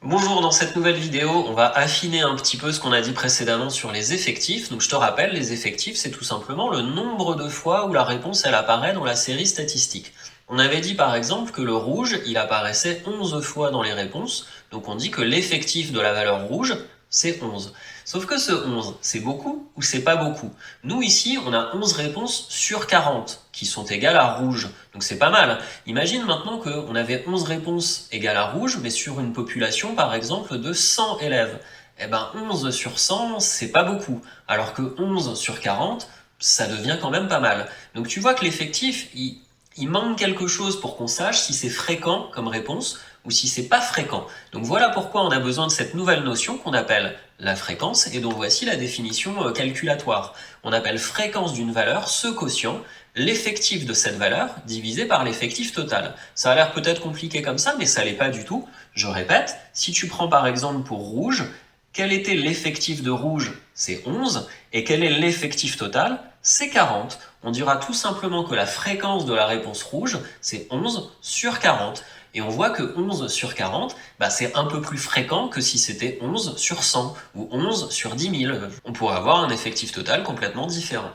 Bonjour, dans cette nouvelle vidéo, on va affiner un petit peu ce qu'on a dit précédemment sur les effectifs. Donc je te rappelle, les effectifs, c'est tout simplement le nombre de fois où la réponse elle apparaît dans la série statistique. On avait dit par exemple que le rouge, il apparaissait 11 fois dans les réponses, donc on dit que l'effectif de la valeur rouge, c'est 11. Sauf que ce 11, c'est beaucoup ou c'est pas beaucoup? Nous ici, on a 11 réponses sur 40 qui sont égales à rouge, donc c'est pas mal. Imagine maintenant qu'on avait 11 réponses égales à rouge, mais sur une population par exemple de 100 élèves. Eh ben 11 sur 100, c'est pas beaucoup, alors que 11 sur 40, ça devient quand même pas mal. Donc tu vois que l'effectif, il manque quelque chose pour qu'on sache si c'est fréquent comme réponse ou si c'est pas fréquent. Donc voilà pourquoi on a besoin de cette nouvelle notion qu'on appelle la fréquence et dont voici la définition calculatoire. On appelle fréquence d'une valeur ce quotient, l'effectif de cette valeur divisé par l'effectif total. Ça a l'air peut-être compliqué comme ça, mais ça l'est pas du tout. Je répète, si tu prends par exemple pour rouge, quel était l'effectif de rouge? C'est 11. Et quel est l'effectif total? C'est 40. On dira tout simplement que la fréquence de la réponse rouge, c'est 11 sur 40. Et on voit que 11 sur 40, c'est un peu plus fréquent que si c'était 11 sur 100 ou 11 sur 10 000. On pourrait avoir un effectif total complètement différent.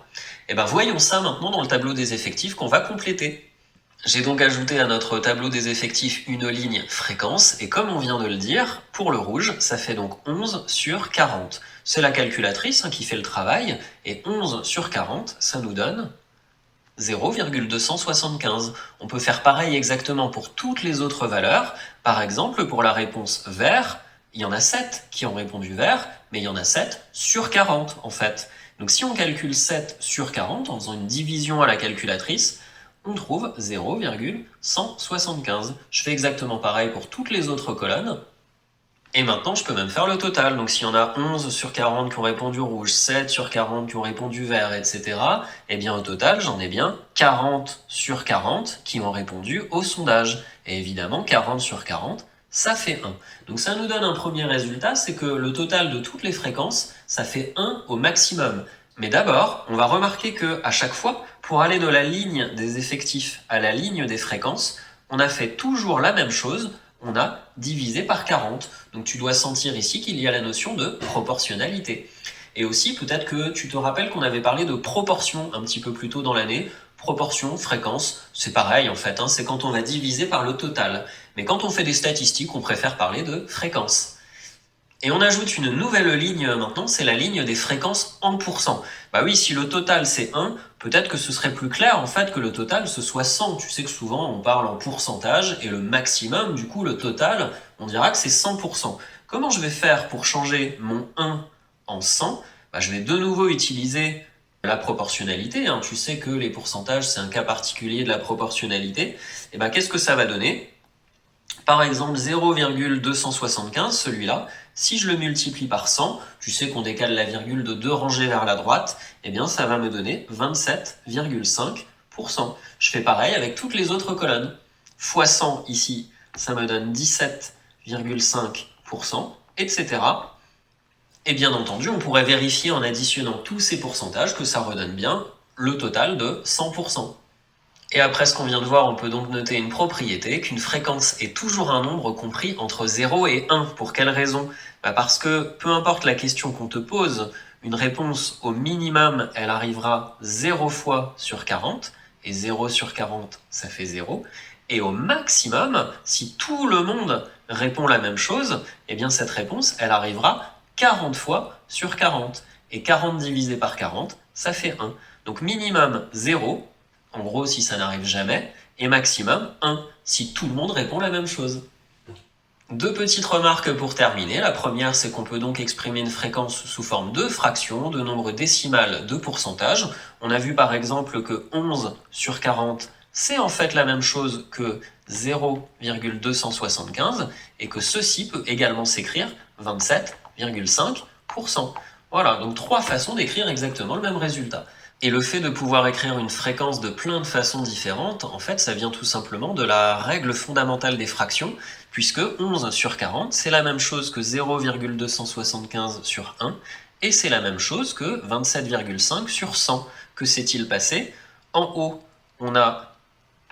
Et voyons ça maintenant dans le tableau des effectifs qu'on va compléter. J'ai donc ajouté à notre tableau des effectifs une ligne fréquence, et comme on vient de le dire, pour le rouge, ça fait donc 11 sur 40. C'est la calculatrice qui fait le travail, et 11 sur 40, ça nous donne 0,275. On peut faire pareil exactement pour toutes les autres valeurs. Par exemple, pour la réponse vert, il y en a 7 qui ont répondu vert, mais il y en a 7 sur 40 en fait. Donc si on calcule 7 sur 40 en faisant une division à la calculatrice, on trouve 0,175. Je fais exactement pareil pour toutes les autres colonnes. Et maintenant, je peux même faire le total. Donc, s'il y en a 11 sur 40 qui ont répondu rouge, 7 sur 40 qui ont répondu vert, etc., eh bien, au total, j'en ai bien 40 sur 40 qui ont répondu au sondage. Et évidemment, 40 sur 40, ça fait 1. Donc, ça nous donne un premier résultat, c'est que le total de toutes les fréquences, ça fait 1 au maximum. Mais d'abord, on va remarquer que à chaque fois, pour aller de la ligne des effectifs à la ligne des fréquences, on a fait toujours la même chose, on a divisé par 40. Donc tu dois sentir ici qu'il y a la notion de proportionnalité. Et aussi, peut-être que tu te rappelles qu'on avait parlé de proportion un petit peu plus tôt dans l'année. Proportion, fréquence, c'est pareil en fait, c'est quand on va diviser par le total. Mais quand on fait des statistiques, on préfère parler de fréquence. Et on ajoute une nouvelle ligne maintenant, c'est la ligne des fréquences en pourcent. Bah oui, si le total c'est 1, peut-être que ce serait plus clair en fait que le total ce soit 100. Tu sais que souvent on parle en pourcentage et le maximum, du coup le total, on dira que c'est 100%. Comment je vais faire pour changer mon 1 en 100? Je vais de nouveau utiliser la proportionnalité. Tu sais que les pourcentages c'est un cas particulier de la proportionnalité. Et qu'est-ce que ça va donner? Par exemple, 0,275, celui-là, si je le multiplie par 100, tu sais qu'on décale la virgule de 2 rangées vers la droite, eh bien ça va me donner 27,5%. Je fais pareil avec toutes les autres colonnes. Fois 100 ici, ça me donne 17,5%, etc. Et bien entendu, on pourrait vérifier en additionnant tous ces pourcentages que ça redonne bien le total de 100%. Et après ce qu'on vient de voir, on peut donc noter une propriété, qu'une fréquence est toujours un nombre compris entre 0 et 1. Pour quelle raison? Parce que peu importe la question qu'on te pose, une réponse au minimum, elle arrivera 0 fois sur 40, et 0 sur 40, ça fait 0. Et au maximum, si tout le monde répond la même chose, eh bien cette réponse, elle arrivera 40 fois sur 40. Et 40 divisé par 40, ça fait 1. Donc minimum 0, en gros si ça n'arrive jamais, et maximum 1, si tout le monde répond la même chose. Deux petites remarques pour terminer. La première, c'est qu'on peut donc exprimer une fréquence sous forme de fraction, de nombre décimal, de pourcentage. On a vu par exemple que 11 sur 40, c'est en fait la même chose que 0,275 et que ceci peut également s'écrire 27,5%. Voilà, donc trois façons d'écrire exactement le même résultat. Et le fait de pouvoir écrire une fréquence de plein de façons différentes, en fait, ça vient tout simplement de la règle fondamentale des fractions, puisque 11 sur 40, c'est la même chose que 0,275 sur 1, et c'est la même chose que 27,5 sur 100. Que s'est-il passé? En haut, on a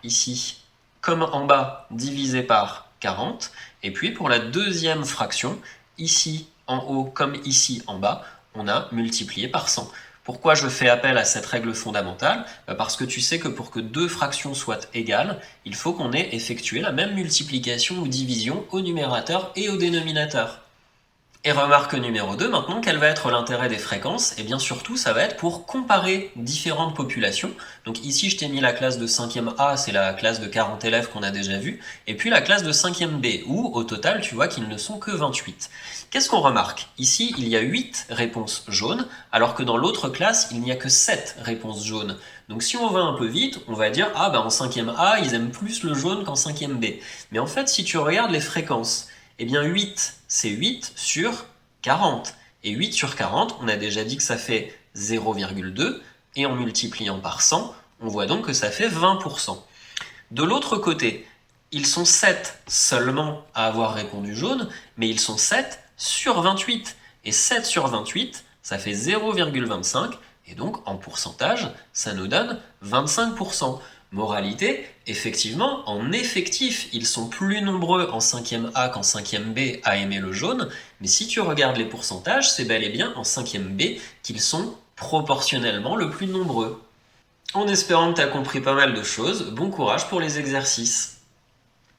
ici, comme en bas, divisé par 40. Et puis pour la deuxième fraction, ici en haut comme ici en bas, on a multiplié par 100. Pourquoi je fais appel à cette règle fondamentale? Parce que tu sais que pour que deux fractions soient égales, il faut qu'on ait effectué la même multiplication ou division au numérateur et au dénominateur. Et remarque numéro 2, maintenant, quel va être l'intérêt des fréquences? Eh bien surtout, ça va être pour comparer différentes populations. Donc ici, je t'ai mis la classe de 5e A, c'est la classe de 40 élèves qu'on a déjà vue, et puis la classe de 5e B, où au total, tu vois qu'ils ne sont que 28. Qu'est-ce qu'on remarque? Ici, il y a 8 réponses jaunes, alors que dans l'autre classe, il n'y a que 7 réponses jaunes. Donc si on va un peu vite, on va dire, ah ben en 5e A, ils aiment plus le jaune qu'en 5e B. Mais en fait, si tu regardes les fréquences, eh bien 8, c'est 8 sur 40. Et 8 sur 40, on a déjà dit que ça fait 0,2. Et en multipliant par 100, on voit donc que ça fait 20%. De l'autre côté, ils sont 7 seulement à avoir répondu jaune, mais ils sont 7 sur 28. Et 7 sur 28, ça fait 0,25. Et donc, en pourcentage, ça nous donne 25%. Moralité, effectivement, en effectif, ils sont plus nombreux en 5e A qu'en 5e B à aimer le jaune, mais si tu regardes les pourcentages, c'est bel et bien en 5e B qu'ils sont proportionnellement le plus nombreux. En espérant que tu as compris pas mal de choses, bon courage pour les exercices.